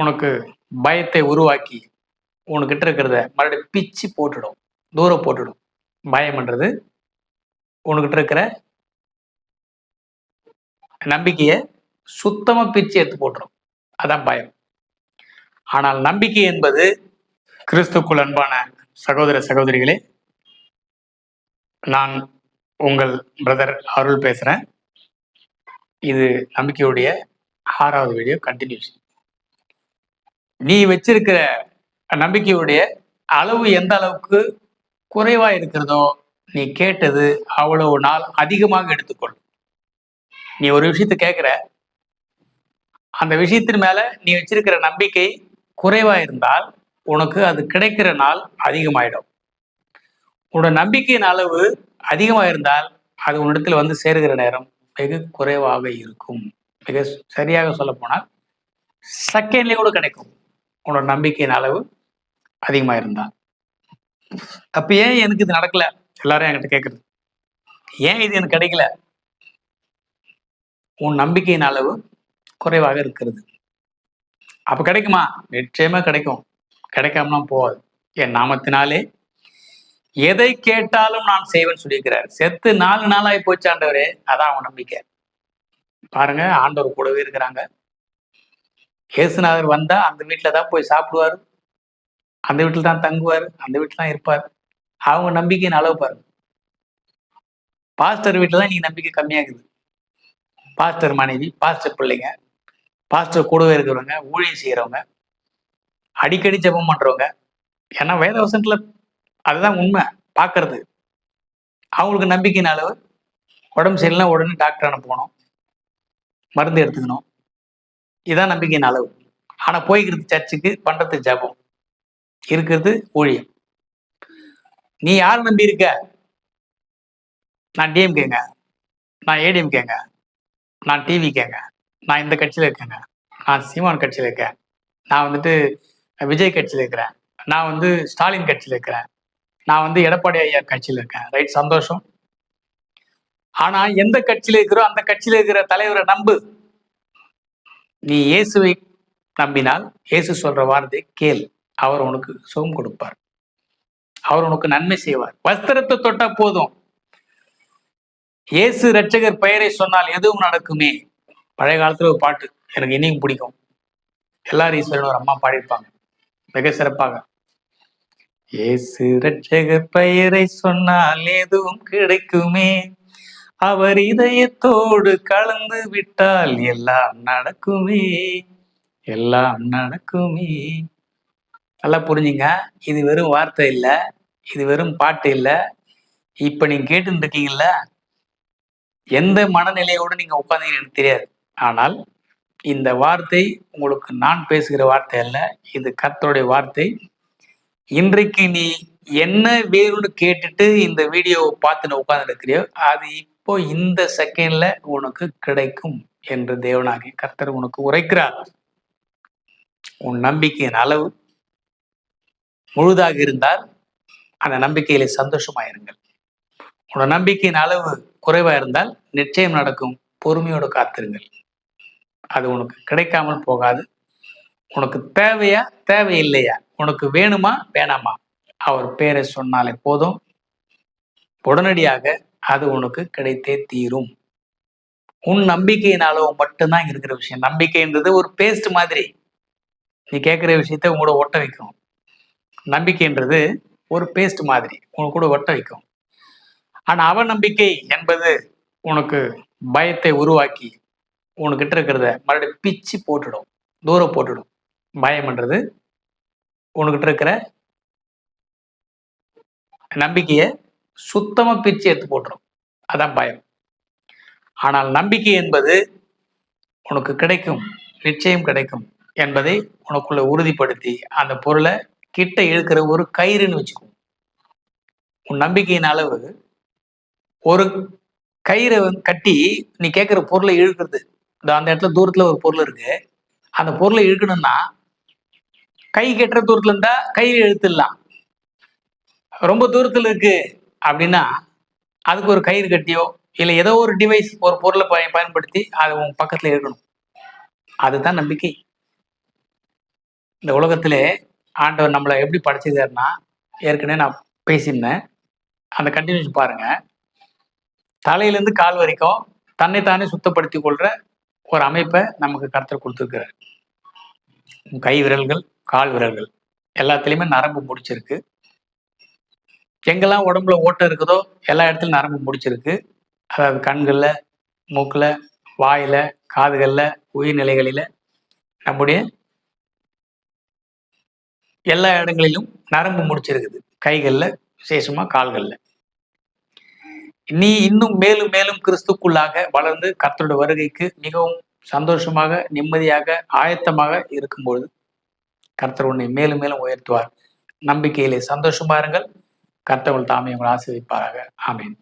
உனக்கு பயத்தை உருவாக்கி உனக்கிட்ட இருக்கிறத மறுபடியும் பிச்சு போட்டுடும், தூரம் போட்டுடும். பயம்ன்றது உனக்கிட்ட இருக்கிற நம்பிக்கையை சுத்தமா பிச்சு எடுத்து போட்டுரும். அதான் பயம். ஆனால் நம்பிக்கை என்பது கிறிஸ்துக்குள் அன்பான சகோதர சகோதரிகளே, நான் உங்கள் பிரதர் அருள் பேசுறேன். இது நம்பிக்கையுடைய 6வது வீடியோ கண்டினியூஷன். நீ வச்சிருக்கிற நம்பிக்கையுடைய அளவு எந்த அளவுக்கு குறைவா இருக்கிறதோ, நீ கேட்டது அவ்வளவு நாள் அதிகமாக எடுத்துக்கொள். நீ ஒரு விஷயத்தை கேட்கிற, அந்த விஷயத்தின் மேல நீ வச்சிருக்கிற நம்பிக்கை குறைவா இருந்தால் உனக்கு அது கிடைக்கிற நாள் அதிகமாயிடும். உன்னோட நம்பிக்கையின் அளவு அதிகமா இருந்தால் அது உன்னிடத்தில் வந்து சேருகிற நேரம் வெகு குறைவாக இருக்கும். மிக சரியாக சொல்ல போனால் செகண்ட்லேயே கூட கிடைக்கும், உன்னோட நம்பிக்கையின் அளவு அதிகமா இருந்தால். அப்ப ஏன் எனக்கு இது நடக்கல? எல்லாரும் என்கிட்ட கேட்கறது, ஏன் இது எனக்கு கிடைக்கல? உன் நம்பிக்கையின் அளவு குறைவாக இருக்கிறது. அப்ப கிடைக்குமா? நிச்சயமா கிடைக்கும். கிடைக்காமலாம் போகாது. என் நாமத்தினாலே எதை கேட்டாலும் நான் செய்வேன்னு சொல்லியிருக்கிறார். செத்து 4 நாளாகி போச்சு ஆண்டவரே, அதான் அவன் நம்பிக்கை. பாருங்க, ஆண்டவர் கூடவே இருக்கிறாங்க. இயேசுநாதர் வந்தா அந்த வீட்டில் தான் போய் சாப்பிடுவார், அந்த வீட்டில் தான் தங்குவார், அந்த வீட்டில் தான் இருப்பார். அவங்க நம்பிக்கையின் அளவு பாருங்க. பாஸ்டர் வீட்டில் தான் இன்னைக்கு நம்பிக்கை கம்மியாகுது. பாஸ்டர் மனைவி, பாஸ்டர் பிள்ளைங்க, பாஸ்டர் கூடவே இருக்கிறவங்க, ஊழியம் செய்யறவங்க, அடிக்கடி ஜெபம் பண்றவங்க. ஏன்னா வேதவசனத்துல அதுதான் உண்மை பார்க்கறது. அவங்களுக்கு நம்பிக்கையின் அளவு, உடம்பு சரியில்லைனா உடனே டாக்டர் அனுப்பணும், மருந்து எடுத்துக்கணும், இதான் நம்பிக்கையின் அளவு. ஆனா போய்க்கிறது சர்ச்சுக்கு, பண்றது ஜெபம், இருக்கிறது ஊழியம். நீ யார் நம்பி இருக்க? நான் டிஎம்கேங்க, நான் ஏடிஎம்கேங்க, நான் டிவிக்கேங்க, நான் இந்த கட்சியில் இருக்கேங்க, நான் சீமான் கட்சியில் இருக்கேன், நான் வந்துட்டு விஜய் கட்சியில் இருக்கிறேன், நான் வந்து ஸ்டாலின் கட்சியில் இருக்கிறேன், நான் வந்து எடப்பாடி ஐயா கட்சியில் இருக்கேன். ரைட், சந்தோஷம். ஆனா எந்த கட்சியில இருக்கிறோ அந்த கட்சியில இருக்கிற தலைவரை நம்பு. நீ இயேசுவை நம்பினால் இயேசு சொல்ற வார்த்தை கேள், அவர் உனக்கு சுகம் கொடுப்பார், அவர் உனக்கு நன்மை செய்வார். வஸ்திரத்தை தொட்டா போதும். இயேசு ரட்சகர் பெயரை சொன்னால் எதுவும் நடக்குமே. பழைய காலத்துல ஒரு பாட்டு எனக்கு இன்னைக்கும் பிடிக்கும். எல்லாரும் ஈஸ்வரன் ஒரு அம்மா பாடியிருப்பாங்க மிக சிறப்பாக. இயேசு ரட்சகர் பெயரை சொன்னால் எதுவும் கிடைக்குமே, அவர் இதயத்தோடு கலந்து விட்டால் எல்லாம் நடக்குமே, எல்லாம் நடக்குமே. நல்லா புரிஞ்சுங்க, இது வெறும் வார்த்தை இல்லை, இது வெறும் பாட்டு இல்லை. இப்ப நீங்க கேட்டு இருக்கீங்கல்ல, எந்த மனநிலையோடு நீங்க உட்கார்ந்தீங்கன்னு எனக்கு தெரியாது. ஆனால் இந்த வார்த்தை உங்களுக்கு நான் பேசுகிற வார்த்தை அல்ல, இது கர்த்தருடைய வார்த்தை. இன்றைக்கு நீ என்ன வேணும்னு கேட்டுட்டு இந்த வீடியோவை பார்த்துன்னு உட்கார்ந்து இருக்கிறியோ, அது இப்போ இந்த செகண்ட்ல உனக்கு கிடைக்கும் என்று தேவனாகிய கர்த்தர் உனக்கு உரைக்கிறார். உன் நம்பிக்கையின் அளவு முழுதாக இருந்தால் அந்த நம்பிக்கையில சந்தோஷமாயிருங்கள். உன் நம்பிக்கையின் அளவு குறைவா இருந்தால் நிச்சயம் நடக்கும், பொறுமையோடு காத்திருங்கள். அது உனக்கு கிடைக்காமல் போகாது. உனக்கு தேவையா தேவையில்லையா, உனக்கு வேணுமா வேணாமா, அவர் பேரை சொன்னாலே போதும், உடனடியாக அது உனக்கு கிடைத்தே தீரும். உன் நம்பிக்கையின் அளவு மட்டும்தான் இருக்கிற விஷயம். நம்பிக்கைன்றது ஒரு பேஸ்ட் மாதிரி, நீ கேட்குற விஷயத்த உங்களோட ஒட்ட வைக்கும். நம்பிக்கைன்றது ஒரு பேஸ்ட் மாதிரி உங்க கூட ஒட்ட வைக்கும். ஆனா அவநம்பிக்கை என்பது உனக்கு பயத்தை உருவாக்கி உனக்கிட்ட இருக்கிறத மறுபடியும் பிச்சு போட்டுடும், தூரம் போட்டுடும். பயம்ன்றது உனக்கிட்ட இருக்கிற நம்பிக்கையை சுத்தமா பிச்சு எடுத்து போட்டுரும், அதான் பயம். ஆனால் நம்பிக்கை என்பது உனக்கு கிடைக்கும், நிச்சயம் கிடைக்கும் என்பதை உனக்குள்ள உறுதிப்படுத்தி அந்த பொருளை கிட்ட இழுக்கிற ஒரு கயிறுன்னு வச்சுக்கோ. உன் நம்பிக்கையின் அளவு ஒரு கயிறை கட்டி நீ கேட்கிற பொருளை இழுக்கிறது. அந்த இடத்துல தூரத்துல ஒரு பொருள் இருக்கு, அந்த பொருளை இழுக்கணும்னா கை கெட்டுற தூரத்துல இருந்தா கையில இழுத்துடலாம். ரொம்ப தூரத்துல இருக்கு அப்படின்னா அதுக்கு ஒரு கயிறு கட்டியோ இல்லை ஏதோ ஒரு டிவைஸ், ஒரு பொருளை பயன்படுத்தி அதை உன் பக்கத்துல இருக்கணும். அதுதான் நம்பிக்கை. இந்த உலகத்திலே ஆண்டவர் நம்மளை எப்படி படைச்சிருக்காருன்னா, ஏற்கனவே நான் பேசியிருந்தேன். அந்த கண்டினியூஷன் பாருங்க. தலையிலேருந்து கால் வரைக்கும் தன்னைத்தானே சுத்தப்படுத்திக் கொள்ற ஒரு அமைப்பை நமக்கு கர்த்தர் கொடுத்துருக்கிறார். கை விரல்கள், கால் விரல்கள் எல்லாத்துலேயுமே நரம்பு முடிச்சிருக்கு. எங்கெல்லாம் உடம்புல ஓட்டம் இருக்குதோ எல்லா இடத்துலையும் நரம்பு முடிச்சிருக்கு. அதாவது கண்களில், மூக்கில், வாயில், காதுகளில், உயிர்நிலைகளில், நம்முடைய எல்லா இடங்களிலும் நரம்பு முடிச்சிருக்குது. கைகளில், விசேஷமாக கால்களில். நீ இன்னும் மேலும் மேலும் கிறிஸ்துக்குள்ளாக வளர்ந்து கர்த்தருடைய வருகைக்கு மிகவும் சந்தோஷமாக, நிம்மதியாக, ஆயத்தமாக இருக்கும்பொழுது கர்த்தர் உன்னை மேலும் மேலும் உயர்த்துவார். நம்பிக்கையிலே சந்தோஷமா இருங்கள். கர்த்தர் தாமே உங்களை ஆசீர்வதிப்பாராக. ஆமென்.